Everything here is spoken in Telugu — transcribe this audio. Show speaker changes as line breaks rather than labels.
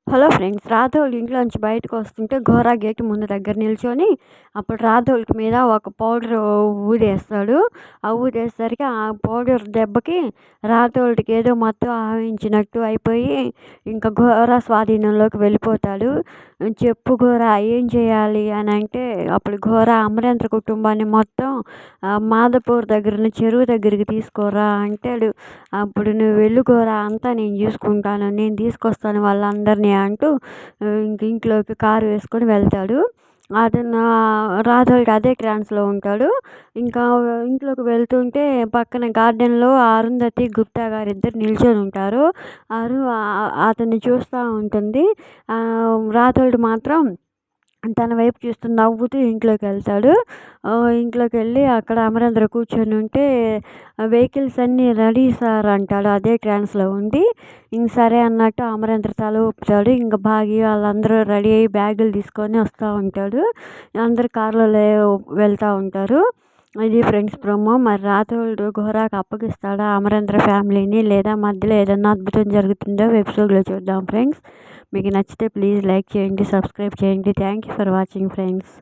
హలో ఫ్రెండ్స్, రాధోళ్ళు ఇంట్లోంచి బయటకొస్తుంటే ఘోరా గేట్ ముందు దగ్గర నిల్చొని అప్పుడు రాధోళ్ళకి మీద ఒక పౌడరు ఊదేస్తాడు. ఆ ఊదేసరికి ఆ పౌడర్ దెబ్బకి రాధోళ్ళకి ఏదో మత్తు ఆవహించినట్టు అయిపోయి ఇంకా ఘోరా స్వాధీనంలోకి వెళ్ళిపోతాడు. చెప్పు ఘోరా ఏం చేయాలి అని అంటే అప్పుడు ఘోరా అమరేంద్ర కుటుంబాన్ని మొత్తం మాధపూర్ దగ్గర చెరువు దగ్గరికి తీసుకోరా అంటాడు. అప్పుడు నువ్వు వెళ్ళు ఘోరా, అంతా నేను చూసుకుంటాను, నేను తీసుకొస్తాను వాళ్ళందరినీ అంటూ ఇంక ఇంట్లోకి కారు వేసుకొని వెళ్తాడు. అతను రాధోడు అదే ట్రాన్స్లో ఉంటాడు. ఇంకా ఇంట్లోకి వెళ్తుంటే పక్కన గార్డెన్లో అరుంధతి గుప్తా గారు ఇద్దరు నిల్చొని ఉంటారు. అతన్ని చూస్తూ ఉంటుంది. రాధోడు మాత్రం తన వైపు చూస్తూ నవ్వుతూ ఇంట్లోకి వెళ్తాడు. ఇంట్లోకి వెళ్ళి అక్కడ అమరేంద్ర కూర్చొని ఉంటే వెహికల్స్ అన్నీ రెడీ సార్ అంటాడు అదే ట్రాన్స్లో ఉండి. ఇంక సరే అన్నట్టు అమరేంద్ర తల ఊపుతాడు. ఇంక భాగి వాళ్ళందరూ రెడీ అయ్యి బ్యాగులు తీసుకొని వస్తూ ఉంటాడు. అందరు కారులో వెళ్తూ ఉంటారు. ఇది ఫ్రెండ్స్ ప్రోమో. మరి రాథోడు ఘోరాకి అప్పగిస్తాడా అమరేంద్ర ఫ్యామిలీని, లేదా మధ్యలో ఏదన్నా అద్భుతం జరుగుతుందో ఎపిసోడ్లో చూద్దాం ఫ్రెండ్స్. మీకు నచ్చితే ప్లీజ్ లైక్ చేయండి, సబ్స్క్రైబ్ చేయండి. Thank you for watching friends.